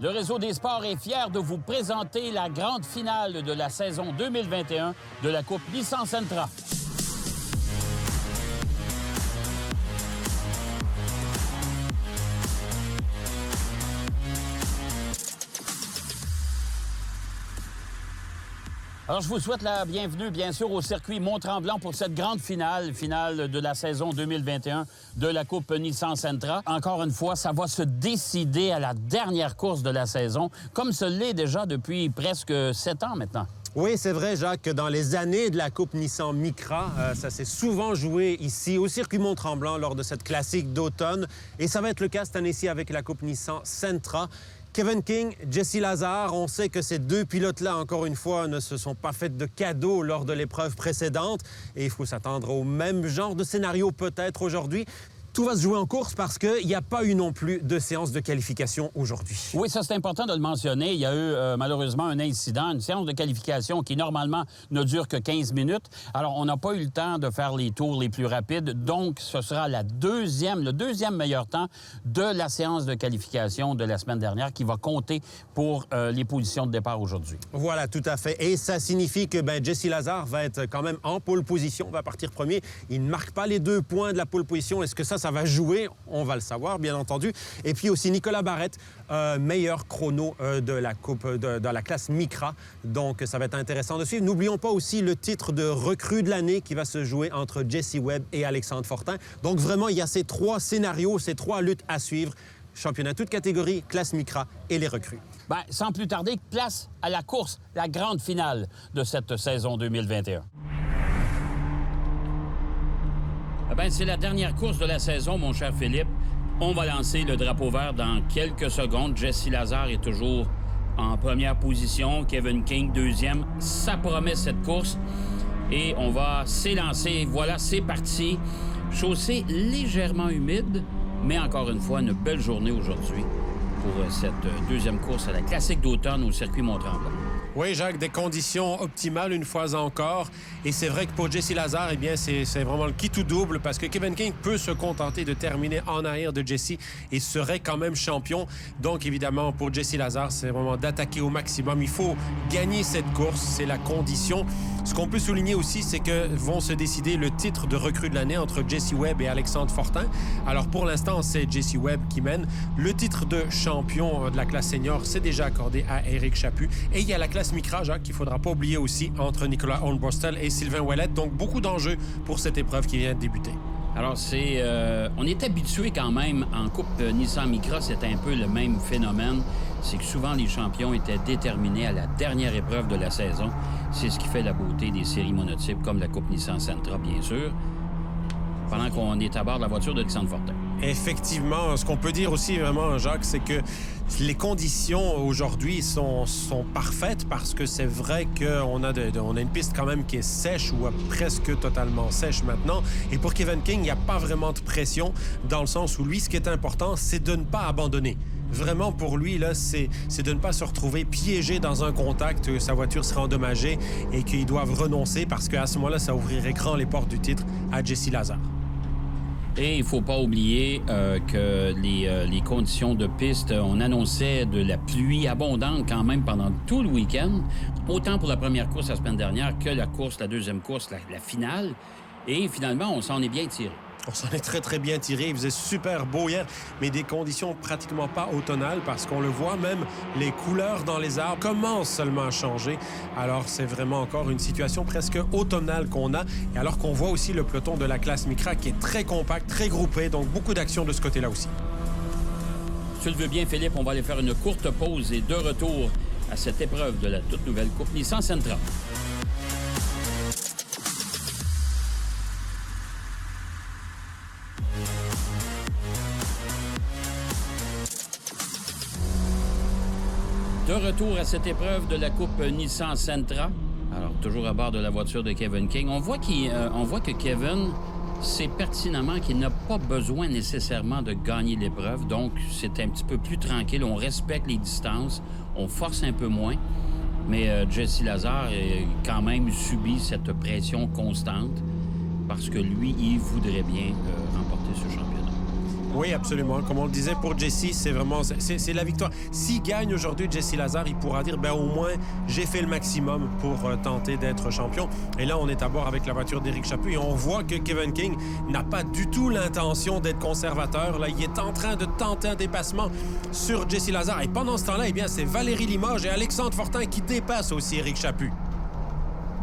Le Réseau des sports est fier de vous présenter la grande finale de la saison 2021 de la Coupe Nissan Sentra. Alors, je vous souhaite la bienvenue, bien sûr, au circuit Mont-Tremblant pour cette grande finale de la saison 2021 de la Coupe Nissan Sentra. Encore une fois, ça va se décider à la dernière course de la saison, comme ce l'est déjà depuis presque 7 ans maintenant. Oui, c'est vrai, Jacques, que dans les années de la Coupe Nissan Micra, ça s'est souvent joué ici, au circuit Mont-Tremblant, lors de cette classique d'automne. Et ça va être le cas cette année-ci avec la Coupe Nissan Sentra. Kevin King, Jesse Lazare, on sait que ces deux pilotes-là, encore une fois, ne se sont pas fait de cadeaux lors de l'épreuve précédente. Et il faut s'attendre au même genre de scénario peut-être aujourd'hui. Tout va se jouer en course parce qu'il n'y a pas eu non plus de séance de qualification aujourd'hui. Oui, ça, c'est important de le mentionner. Il y a eu malheureusement un incident, une séance de qualification qui, normalement, ne dure que 15 minutes. Alors, on n'a pas eu le temps de faire les tours les plus rapides. Donc, ce sera le deuxième meilleur temps de la séance de qualification de la semaine dernière qui va compter pour les positions de départ aujourd'hui. Voilà, tout à fait. Et ça signifie que Jesse Lazare va être quand même en pole position, va partir premier. Il ne marque pas les 2 points de la pole position. Est-ce que ça va jouer? On va le savoir, bien entendu. Et puis aussi Nicolas Barrette, meilleur chrono de la Coupe, dans la classe Micra. Donc, ça va être intéressant de suivre. N'oublions pas aussi le titre de recrue de l'année qui va se jouer entre Jesse Webb et Alexandre Fortin. Donc, vraiment, il y a ces 3 scénarios, ces 3 luttes à suivre. Championnat toute catégorie, classe Micra et les recrues. Sans plus tarder, place à la course, la grande finale de cette saison 2021. C'est la dernière course de la saison, mon cher Philippe. On va lancer le drapeau vert dans quelques secondes. Jesse Lazare est toujours en première position. Kevin King, deuxième. Ça promet cette course. Et on va s'élancer. Voilà, c'est parti. Chaussée légèrement humide, mais encore une fois, une belle journée aujourd'hui pour cette deuxième course à la classique d'automne au circuit Mont-Tremblant. Oui, Jacques, des conditions optimales une fois encore. Et c'est vrai que pour Jesse Lazare, c'est vraiment le qui tout double parce que Kevin King peut se contenter de terminer en arrière de Jesse et serait quand même champion. Donc, évidemment, pour Jesse Lazare, c'est vraiment d'attaquer au maximum. Il faut gagner cette course, c'est la condition. Ce qu'on peut souligner aussi, c'est que vont se décider le titre de recrue de l'année entre Jesse Webb et Alexandre Fortin. Alors, pour l'instant, c'est Jesse Webb qui mène. Le titre de champion de la classe senior, c'est déjà accordé à Éric Chaput. Et il y a la classe Micra, Jacques, qu'il ne faudra pas oublier aussi, entre Nicolas Hornbostel et Sylvain Ouellet. Donc, beaucoup d'enjeux pour cette épreuve qui vient de débuter. Alors, on est habitué quand même, en Coupe Nissan Micra, c'était un peu le même phénomène. C'est que souvent, les champions étaient déterminés à la dernière épreuve de la saison. C'est ce qui fait la beauté des séries monotypes, comme la Coupe Nissan Sentra, bien sûr, pendant qu'on est à bord de la voiture d'Alexandre Fortin. Effectivement, ce qu'on peut dire aussi vraiment, Jacques, c'est que les conditions aujourd'hui sont parfaites parce que c'est vrai qu'on a une piste quand même qui est sèche ou presque totalement sèche maintenant. Et pour Kevin King, il n'y a pas vraiment de pression dans le sens où lui, ce qui est important, c'est de ne pas abandonner. Vraiment, pour lui, là, c'est de ne pas se retrouver piégé dans un contact, que sa voiture sera endommagée et qu'ils doivent renoncer parce qu'à ce moment-là, ça ouvrirait grand les portes du titre à Jesse Lazare. Et il ne faut pas oublier que les conditions de piste, on annonçait de la pluie abondante quand même pendant tout le week-end, autant pour la première course la semaine dernière que la deuxième course, la finale. Et finalement, on s'en est bien tiré. On s'en est très, très bien tiré. Il faisait super beau hier, mais des conditions pratiquement pas automnales parce qu'on le voit même, les couleurs dans les arbres commencent seulement à changer. Alors, c'est vraiment encore une situation presque automnale qu'on a. Et alors qu'on voit aussi le peloton de la classe Micra qui est très compact, très groupé, donc beaucoup d'action de ce côté-là aussi. Si tu le veux bien, Philippe, on va aller faire une courte pause et de retour à cette épreuve de la toute nouvelle Coupe Nissan Sentra. De retour à cette épreuve de la Coupe Nissan Sentra. Alors, toujours à bord de la voiture de Kevin King. On voit que Kevin sait pertinemment qu'il n'a pas besoin nécessairement de gagner l'épreuve. Donc, c'est un petit peu plus tranquille. On respecte les distances. On force un peu moins. Mais Jesse Lazare a quand même subi cette pression constante parce que lui, il voudrait bien remporter ce championnat. Oui, absolument. Comme on le disait, pour Jesse, c'est vraiment c'est la victoire. S'il gagne aujourd'hui, Jesse Lazare, il pourra dire, au moins, j'ai fait le maximum pour tenter d'être champion. Et là, on est à bord avec la voiture d'Éric Chaput et on voit que Kevin King n'a pas du tout l'intention d'être conservateur. Là, il est en train de tenter un dépassement sur Jesse Lazare. Et pendant ce temps-là, c'est Valérie Limoges et Alexandre Fortin qui dépassent aussi Éric Chaput.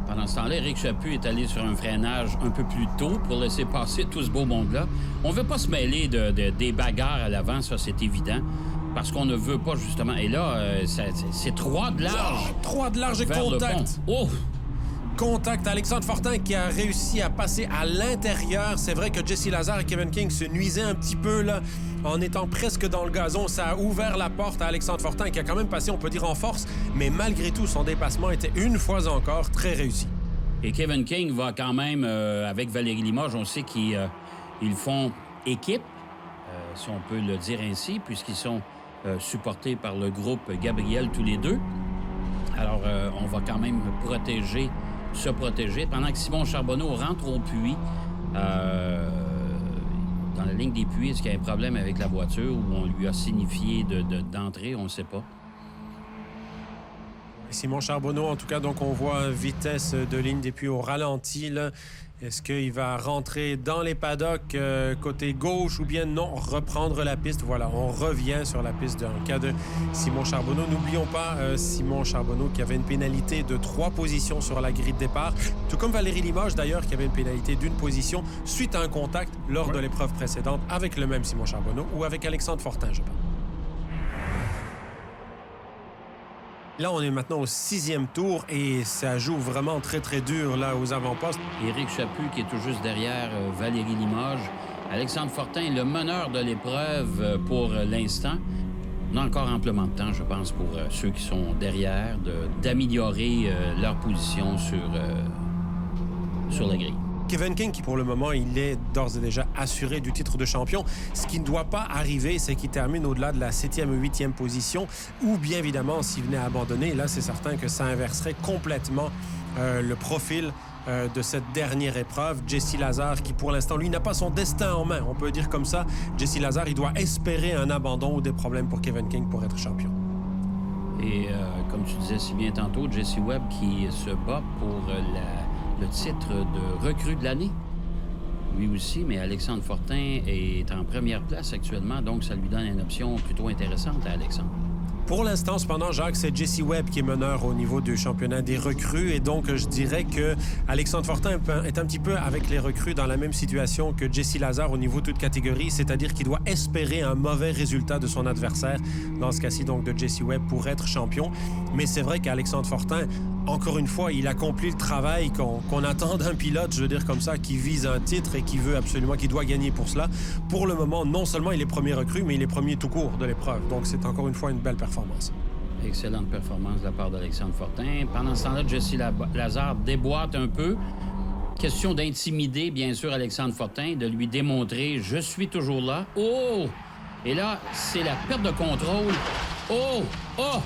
Pendant ce temps-là, Éric Chaput est allé sur un freinage un peu plus tôt pour laisser passer tout ce beau monde-là. On ne veut pas se mêler des bagarres à l'avant, ça, c'est évident, parce qu'on ne veut pas, justement... Et là, c'est 3 de large. 3 de large et contact. Oh! Contact. Alexandre Fortin qui a réussi à passer à l'intérieur. C'est vrai que Jesse Lazare et Kevin King se nuisaient un petit peu, là, en étant presque dans le gazon. Ça a ouvert la porte à Alexandre Fortin qui a quand même passé, on peut dire, en force. Mais malgré tout, son dépassement était une fois encore très réussi. Et Kevin King va quand même, avec Valérie Limoges, on sait qu'ils font équipe, si on peut le dire ainsi, puisqu'ils sont supportés par le groupe Gabriel tous les deux. Alors, on va quand même se protéger. Pendant que Simon Charbonneau rentre au puits, dans la ligne des puits, est-ce qu'il y a un problème avec la voiture ou on lui a signifié d'entrer? On ne sait pas. Simon Charbonneau, en tout cas, donc on voit vitesse de ligne des puits au ralenti, là. Est-ce qu'il va rentrer dans les paddocks côté gauche ou bien non, reprendre la piste? Voilà, on revient sur la piste en cas de Simon Charbonneau. N'oublions pas Simon Charbonneau qui avait une pénalité de 3 positions sur la grille de départ, tout comme Valérie Limoges d'ailleurs qui avait une pénalité d'1 position suite à un contact lors de l'épreuve précédente avec le même Simon Charbonneau ou avec Alexandre Fortin, je pense. Là, on est maintenant au 6e tour et ça joue vraiment très, très dur là aux avant-postes. Éric Chaput qui est tout juste derrière Valérie Limoges. Alexandre Fortin, le meneur de l'épreuve pour l'instant. On a encore amplement de temps, je pense, pour ceux qui sont derrière, d'améliorer leur position sur la grille. Kevin King, qui pour le moment, il est d'ores et déjà assuré du titre de champion. Ce qui ne doit pas arriver, c'est qu'il termine au-delà de la 7e ou 8e position, ou bien évidemment, s'il venait à abandonner, là, c'est certain que ça inverserait complètement le profil de cette dernière épreuve. Jesse Lazare, qui pour l'instant, lui, n'a pas son destin en main, on peut dire comme ça. Jesse Lazare, il doit espérer un abandon ou des problèmes pour Kevin King pour être champion. Et comme tu disais si bien tantôt, Jesse Webb qui se bat pour le titre de recrue de l'année. Lui aussi, mais Alexandre Fortin est en première place actuellement, donc ça lui donne une option plutôt intéressante à Alexandre. Pour l'instant, cependant, Jacques, c'est Jesse Webb qui est meneur au niveau du championnat des recrues. Et donc, je dirais que Alexandre Fortin est un petit peu avec les recrues dans la même situation que Jesse Lazare au niveau toute catégorie, c'est-à-dire qu'il doit espérer un mauvais résultat de son adversaire, dans ce cas-ci donc de Jesse Webb, pour être champion. Mais c'est vrai qu'Alexandre Fortin, encore une fois, il accomplit le travail qu'on attend d'un pilote, je veux dire comme ça, qui vise un titre et qui veut absolument, qui doit gagner pour cela. Pour le moment, non seulement il est premier recrue, mais il est premier tout court de l'épreuve. Donc, c'est encore une fois une belle performance. Excellente performance de la part d'Alexandre Fortin. Pendant ce temps-là, Jesse Lazare déboîte un peu. Question d'intimider, bien sûr, Alexandre Fortin, de lui démontrer « je suis toujours là ». Oh! Et là, c'est la perte de contrôle. Oh! Oh!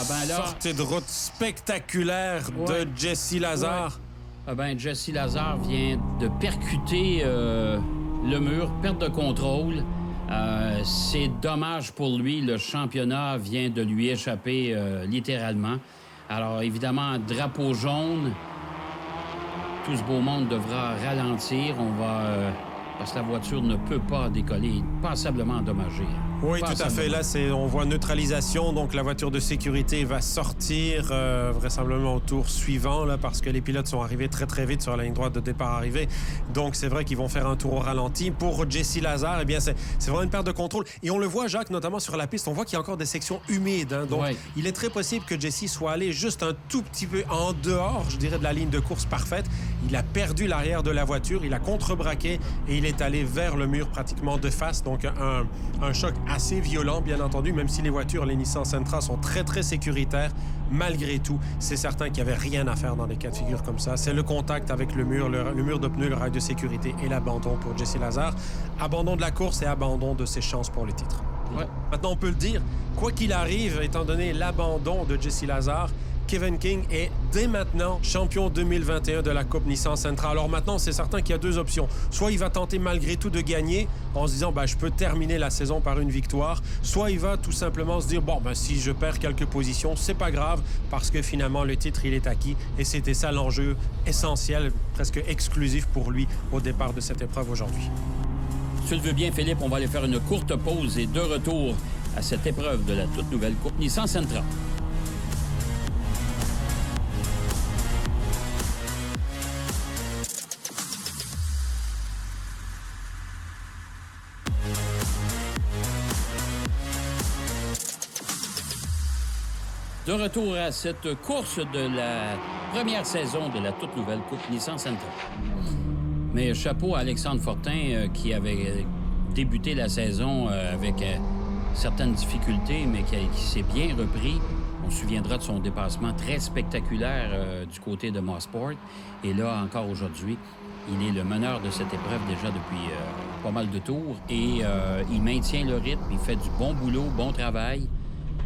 Ah ben là, sortie de route spectaculaire de Jesse Lazare. Ouais. Ah ben, Jesse Lazare vient de percuter le mur, perte de contrôle. C'est dommage pour lui. Le championnat vient de lui échapper littéralement. Alors, évidemment, drapeau jaune. Tout ce beau monde devra ralentir. Parce que la voiture ne peut pas décoller, passablement endommagée. Oui, tout à fait. Là, on voit neutralisation. Donc, la voiture de sécurité va sortir vraisemblablement au tour suivant, là, parce que les pilotes sont arrivés très, très vite sur la ligne droite de départ arrivée. Donc, c'est vrai qu'ils vont faire un tour au ralenti. Pour Jesse Lazare, eh bien, c'est vraiment une perte de contrôle. Et on le voit, Jacques, notamment sur la piste, on voit qu'il y a encore des sections humides. Hein. Donc, il est très possible que Jesse soit allé juste un tout petit peu en dehors, je dirais, de la ligne de course parfaite. Il a perdu l'arrière de la voiture, il a contrebraqué et il est allé vers le mur pratiquement de face. Donc, un choc assez violent, bien entendu, même si les voitures, les Nissan Sentra, sont très, très sécuritaires. Malgré tout, c'est certain qu'il n'y avait rien à faire dans des cas de figure comme ça. C'est le contact avec le mur de pneus, le rail de sécurité et l'abandon pour Jesse Lazare. Abandon de la course et abandon de ses chances pour le titre. Ouais. Maintenant, on peut le dire, quoi qu'il arrive, étant donné l'abandon de Jesse Lazare, Kevin King est dès maintenant champion 2021 de la Coupe Nissan Sentra. Alors maintenant, c'est certain qu'il y a deux options. Soit il va tenter malgré tout de gagner en se disant je peux terminer la saison par une victoire, soit il va tout simplement se dire si je perds quelques positions, c'est pas grave parce que finalement le titre il est acquis et c'était ça l'enjeu essentiel, presque exclusif pour lui au départ de cette épreuve aujourd'hui. Si tu le veux bien, Philippe, on va aller faire une courte pause et de retour à cette épreuve de la toute nouvelle Coupe Nissan Sentra. De retour à cette course de la première saison de la toute nouvelle Coupe Nissan Sentra. Mais chapeau à Alexandre Fortin qui avait débuté la saison avec certaines difficultés, mais qui s'est bien repris. On se souviendra de son dépassement très spectaculaire du côté de Mosport. Et là, encore aujourd'hui, il est le meneur de cette épreuve déjà depuis pas mal de tours. Et il maintient le rythme, il fait du bon boulot, bon travail.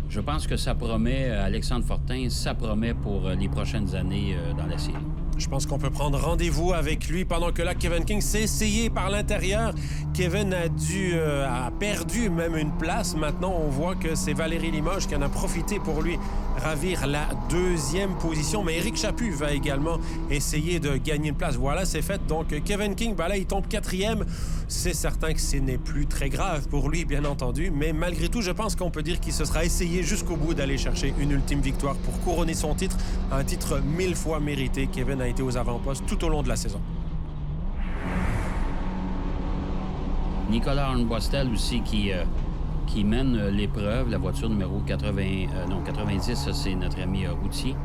Je pense que ça promet, Alexandre Fortin, ça promet pour les prochaines années dans la série. Je pense qu'on peut prendre rendez-vous avec lui pendant que là, Kevin King s'est essayé par l'intérieur. Kevin a perdu même une place. Maintenant, on voit que c'est Valérie Limoges qui en a profité pour lui ravir la deuxième position. Mais Éric Chaput va également essayer de gagner une place. Voilà, c'est fait. Donc, Kevin King, là, il tombe quatrième. C'est certain que ce n'est plus très grave pour lui, bien entendu. Mais malgré tout, je pense qu'on peut dire qu'il se sera essayé jusqu'au bout d'aller chercher une ultime victoire pour couronner son titre. Un titre 1000 fois mérité. Kevin a été aux avant-postes tout au long de la saison. Nicolas Arnbostel aussi qui mène l'épreuve. La voiture numéro 90, ça, c'est notre ami routier,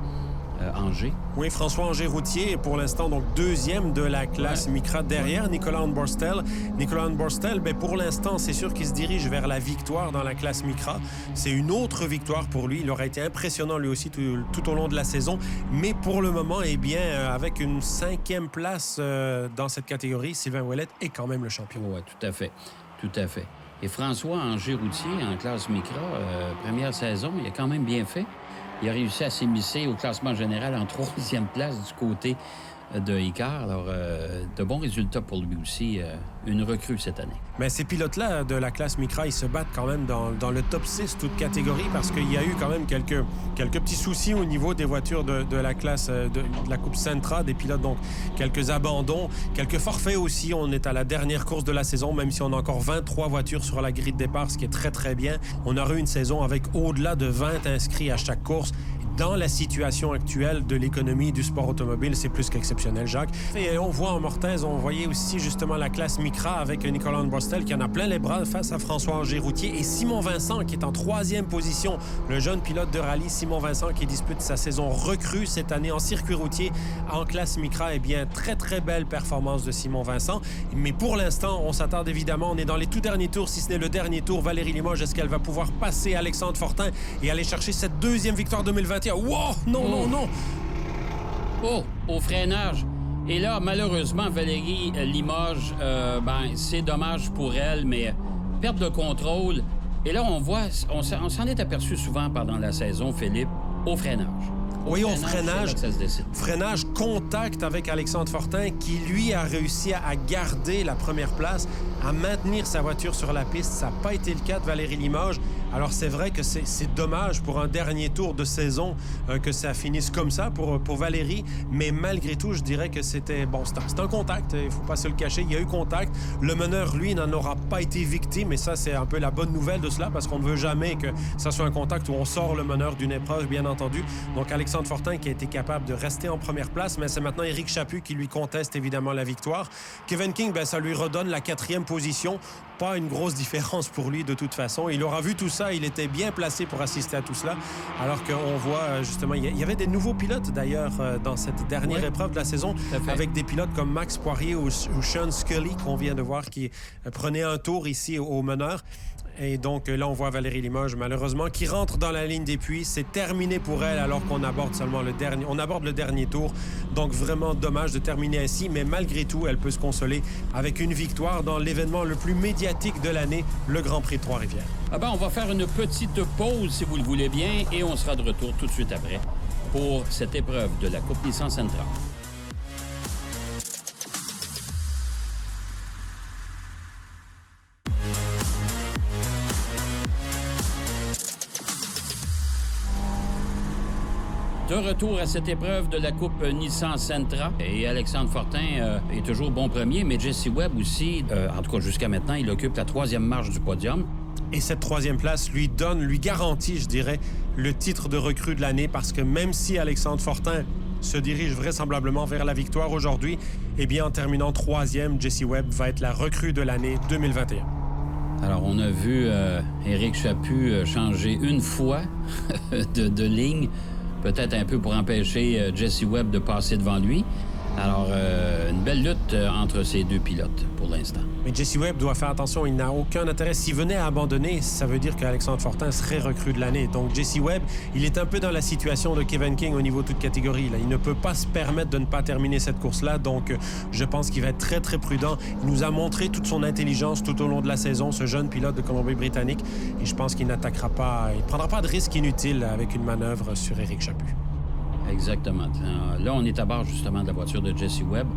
Angers. Oui, François Angers-Routier est pour l'instant donc deuxième de la classe Micra derrière Nicolas Arnbostel. Nicolas Arnbostel, pour l'instant, c'est sûr qu'il se dirige vers la victoire dans la classe Micra. C'est une autre victoire pour lui. Il aura été impressionnant lui aussi tout au long de la saison. Mais pour le moment, avec une 5e place dans cette catégorie, Sylvain Ouellet est quand même le champion. Oui, tout à fait. Tout à fait. Et François Angers-Routier, en classe Micra, première saison, il a quand même bien fait. Il a réussi à s'immiscer au classement général en 3e place du côté de Icar. Alors, de bons résultats pour lui aussi. Une recrue cette année. Mais ces pilotes-là de la classe Micra, ils se battent quand même dans le top 6, toute catégorie, parce qu'il y a eu quand même quelques petits soucis au niveau des voitures de la classe de la Coupe Sentra, des pilotes, donc quelques abandons, quelques forfaits aussi. On est à la dernière course de la saison, même si on a encore 23 voitures sur la grille de départ, ce qui est très, très bien. On aura eu une saison avec au-delà de 20 inscrits à chaque course. Dans la situation actuelle de l'économie du sport automobile, c'est plus qu'exceptionnel, Jacques. Et on voit en Mortaise, on voyait aussi justement la classe Micra avec Nicolas Arnbostel qui en a plein les bras face à François Angers-Routier et Simon Vincent qui est en 3e position. Le jeune pilote de rallye, Simon Vincent, qui dispute sa saison recrue cette année en circuit routier en classe Micra. Eh bien, très, très belle performance de Simon Vincent. Mais pour l'instant, on s'attarde évidemment, on est dans les tout derniers tours, si ce n'est le dernier tour. Valérie Limoges, est-ce qu'elle va pouvoir passer Alexandre Fortin et aller chercher cette deuxième victoire 2021? Wow! Non! Oh, au freinage. Et là, malheureusement, Valérie Limoges, c'est dommage pour elle, mais perte de contrôle. Et là, on voit, on s'en est aperçu souvent pendant la saison, Philippe, au freinage. Oui, au freinage. Freinage, contact avec Alexandre Fortin qui, lui, a réussi à garder la première place, à maintenir sa voiture sur la piste. Ça n'a pas été le cas de Valérie Limoges. Alors, c'est vrai que c'est dommage pour un dernier tour de saison que ça finisse comme ça pour Valérie. Mais malgré tout, je dirais que c'était un contact. Il ne faut pas se le cacher. Il y a eu contact. Le meneur, lui, n'en aura pas été victime. Et ça, c'est un peu la bonne nouvelle de cela parce qu'on ne veut jamais que ça soit un contact où on sort le meneur d'une épreuve, bien entendu. Donc, Alexandre Fortin qui a été capable de rester en première place. Mais c'est maintenant Éric Chaput qui lui conteste évidemment la victoire. Kevin King, ça lui redonne la 4e position. Pas une grosse différence pour lui de toute façon. Il aura vu tout ça. Il était bien placé pour assister à tout cela. Alors qu'on voit justement, il y avait des nouveaux pilotes d'ailleurs dans cette dernière épreuve de la saison avec des pilotes comme Max Poirier ou Sean Scully qu'on vient de voir qui prenait un tour ici au meneur. Et donc là, on voit Valérie Limoges, malheureusement, qui rentre dans la ligne des puits. C'est terminé pour elle alors qu'on aborde seulement le dernier tour. Donc vraiment dommage de terminer ainsi, mais malgré tout, elle peut se consoler avec une victoire dans l'événement le plus médiatique de l'année, le Grand Prix de Trois-Rivières. On va faire une petite pause, si vous le voulez bien, et on sera de retour tout de suite après pour cette épreuve de la Coupe Nissan Sentra. De retour à cette épreuve de la Coupe Nissan Sentra. Et Alexandre Fortin est toujours bon premier, mais Jesse Webb aussi, en tout cas jusqu'à maintenant, il occupe la 3e marche du podium. Et cette 3e place lui garantit, je dirais, le titre de recrue de l'année parce que même si Alexandre Fortin se dirige vraisemblablement vers la victoire aujourd'hui, eh bien, en terminant 3e, Jesse Webb va être la recrue de l'année 2021. Alors, on a vu Éric Chaput changer une fois de ligne, peut-être un peu pour empêcher Jesse Webb de passer devant lui. Alors, une belle lutte entre ces deux pilotes pour l'instant. Mais Jesse Webb doit faire attention, il n'a aucun intérêt. S'il venait à abandonner, ça veut dire qu'Alexandre Fortin serait recrue de l'année. Donc Jesse Webb, il est un peu dans la situation de Kevin King au niveau de toute catégorie. Là. Il ne peut pas se permettre de ne pas terminer cette course-là. Donc je pense qu'il va être très, très prudent. Il nous a montré toute son intelligence tout au long de la saison, ce jeune pilote de Colombie-Britannique. Et je pense qu'il n'attaquera pas, il ne prendra pas de risque inutile avec une manœuvre sur Éric Chaput. Exactement. Là, on est à bord, justement, de la voiture de Jesse Webb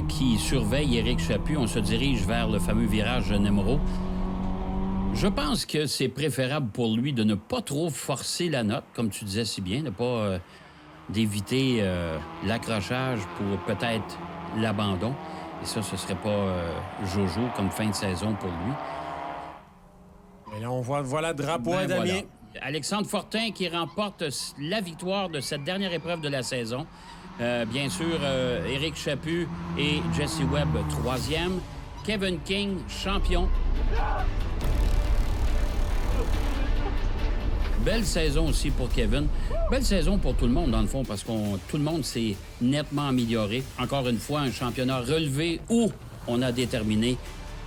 qui surveille Éric Chaput. On se dirige vers le fameux virage Nemro. Je pense que c'est préférable pour lui de ne pas trop forcer la note, comme tu disais si bien, de pas d'éviter l'accrochage pour peut-être l'abandon. Et ça, ce serait pas jojo comme fin de saison pour lui. Et là, on voit, voilà, drapeau à Damien. Voilà. Alexandre Fortin qui remporte la victoire de cette dernière épreuve de la saison. Bien sûr, Éric Chaput et Jesse Webb, 3e. Kevin King, champion. Belle saison aussi pour Kevin. Belle saison pour tout le monde, dans le fond, parce que tout le monde s'est nettement amélioré. Encore une fois, un championnat relevé où on a déterminé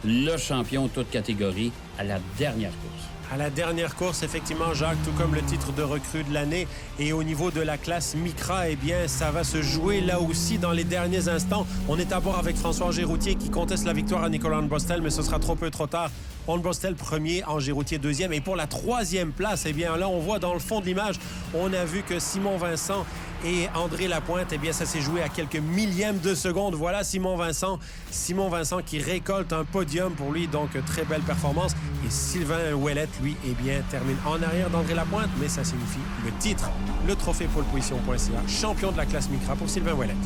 le champion toute catégorie à la dernière course. À la dernière course, effectivement, Jacques, tout comme le titre de recrue de l'année. Et au niveau de la classe Micra, eh bien, ça va se jouer là aussi dans les derniers instants. On est à bord avec François Giroutier qui conteste la victoire à Nicolas Hornbostel, mais ce sera trop peu trop tard. Hornbostel premier, Giroutier deuxième. Et pour la 3e place, eh bien là, on voit dans le fond de l'image, on a vu que Simon Vincent et André Lapointe, eh bien ça s'est joué à quelques millièmes de seconde. Voilà Simon Vincent qui récolte un podium pour lui, donc très belle performance. Et Sylvain Ouellette, lui, eh bien termine en arrière d'André Lapointe, mais ça signifie le titre, le trophée poleposition.ca, champion de la classe Micra pour Sylvain Ouellette.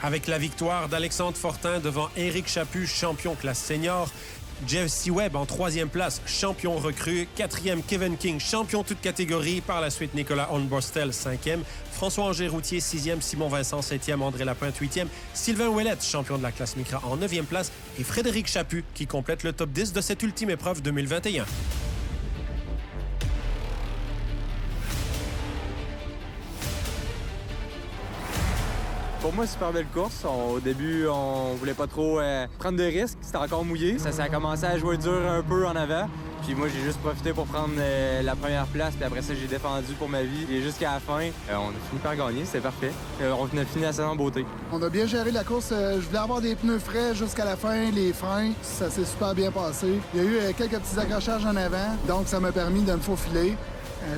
Avec la victoire d'Alexandre Fortin devant Éric Chaput, champion classe senior. Jesse Webb en 3e place, champion recrue. 4e, Kevin King, champion toute catégorie. Par la suite, Nicolas Hornbostel, 5e. François Giroutier, 6e. Simon Vincent, 7e. André Lapointe, 8e. Sylvain Ouellette, champion de la classe Micra, en 9e place. Et Frédéric Chaput, qui complète le top 10 de cette ultime épreuve 2021. Pour moi, super belle course. Au début, on voulait pas trop prendre de risques. C'était encore mouillé. Ça a commencé à jouer dur un peu en avant. Puis moi, j'ai juste profité pour prendre la première place. Puis après ça, j'ai défendu pour ma vie. Et jusqu'à la fin, on a fini par gagner. C'était parfait. On a fini la saison en beauté. On a bien géré la course. Je voulais avoir des pneus frais jusqu'à la fin, les freins. Ça s'est super bien passé. Il y a eu quelques petits accrochages en avant. Donc, ça m'a permis de me faufiler.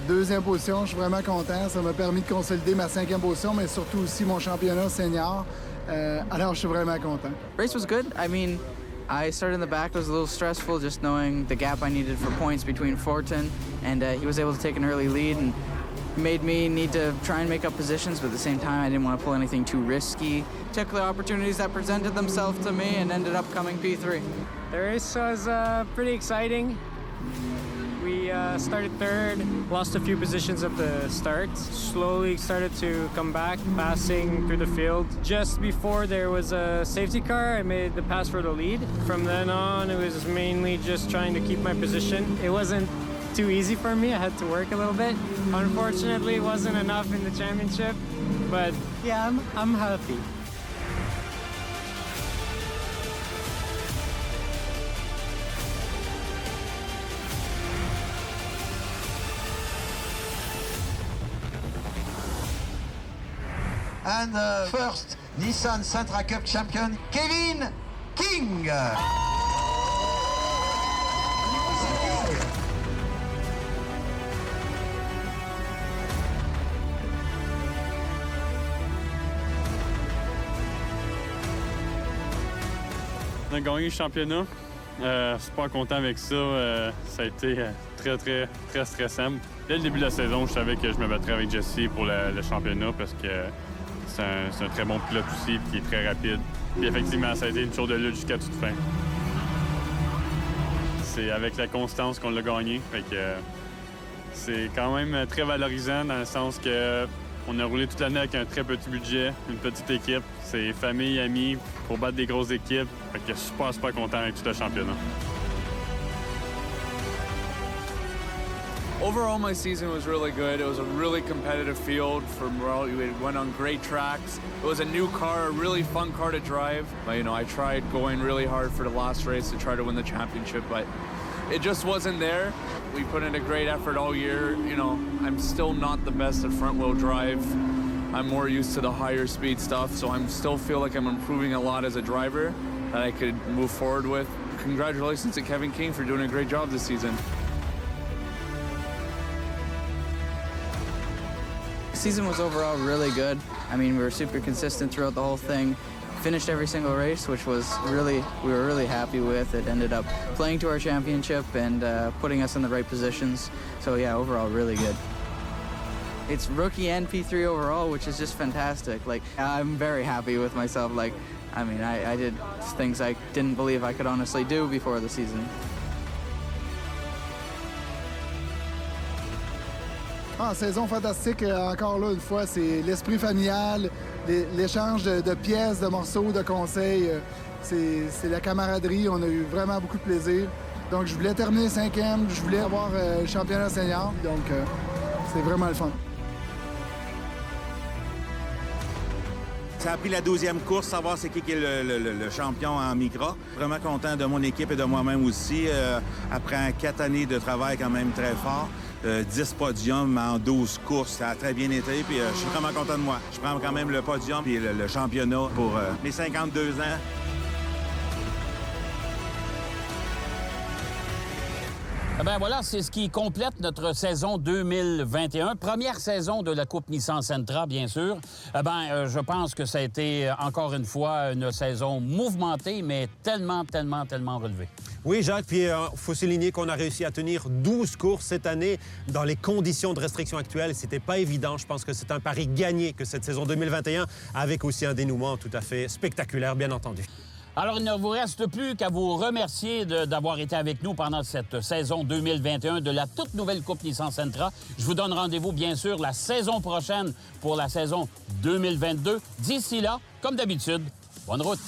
2e position, je suis vraiment content. Ça m'a permis de consolider ma 5e position, mais surtout aussi mon championnat senior. Alors, je suis vraiment content. Race was good. I mean, I started in the back. It was a little stressful just knowing the gap I needed for points between Fortin, and he was able to take an early lead and made me need to try and make up positions, but at the same time, I didn't want to pull anything too risky. Took the opportunities that presented themselves to me and ended up coming P3. The race was pretty exciting. We started third, lost a few positions at the start, slowly started to come back, passing through the field. Just before there was a safety car, I made the pass for the lead. From then on, it was mainly just trying to keep my position. It wasn't too easy for me, I had to work a little bit. Unfortunately, it wasn't enough in the championship, but yeah, I'm happy. And the first Nissan Sentra Cup champion, Kevin King. On a gagné le championnat. Super content avec ça. Ça a été très stressant. Dès le début de la saison, je savais que je me battrais avec Jesse pour le championnat parce que c'est un très bon pilote aussi qui est très rapide. Puis effectivement, ça a été une chose de lutte jusqu'à toute fin. C'est avec la constance qu'on l'a gagné. Fait que c'est quand même très valorisant dans le sens que on a roulé toute l'année avec un très petit budget, une petite équipe. C'est famille, amis, pour battre des grosses équipes. Fait que super content avec tout le championnat. Overall, my season was really good. It was a really competitive field for Morel. We went on great tracks. It was a new car, a really fun car to drive. But, you know, I tried going really hard for the last race to try to win the championship, but it just wasn't there. We put in a great effort all year. You know, I'm still not the best at front-wheel drive. I'm more used to the higher speed stuff, so I still feel like I'm improving a lot as a driver that I could move forward with. Congratulations to Kevin King for doing a great job this season. Season was overall really good. I mean, we were super consistent throughout the whole thing. Finished every single race, which was we were really happy with. It ended up playing to our championship and putting us in the right positions. So yeah, overall really good. It's rookie and P3 overall, which is just fantastic. Like, I'm very happy with myself. Like, I mean, I did things I didn't believe I could honestly do before the season. Ah, saison fantastique, encore là, une fois, c'est l'esprit familial, l'échange de pièces, de morceaux, de conseils. C'est la camaraderie, on a eu vraiment beaucoup de plaisir. Donc, je voulais terminer 5e, je voulais avoir le championnat senior, donc c'est vraiment le fun. Ça a pris la 12e course, savoir c'est qui est le champion en Micra. Vraiment content de mon équipe et de moi-même aussi. Après 4 années de travail quand même très fort. 10 podiums en 12 courses, ça a très bien été, puis je suis vraiment content de moi. Je prends quand même le podium et le championnat pour mes 52 ans. Ben voilà, c'est ce qui complète notre saison 2021. Première saison de la Coupe Nissan Sentra, bien sûr. Je pense que ça a été, encore une fois, une saison mouvementée, mais tellement relevée. Oui, Jacques, puis il faut souligner qu'on a réussi à tenir 12 courses cette année dans les conditions de restriction actuelles. C'était pas évident. Je pense que c'est un pari gagné que cette saison 2021, avec aussi un dénouement tout à fait spectaculaire, bien entendu. Alors, il ne vous reste plus qu'à vous remercier d'avoir été avec nous pendant cette saison 2021 de la toute nouvelle Coupe Nissan Sentra. Je vous donne rendez-vous, bien sûr, la saison prochaine pour la saison 2022. D'ici là, comme d'habitude, bonne route!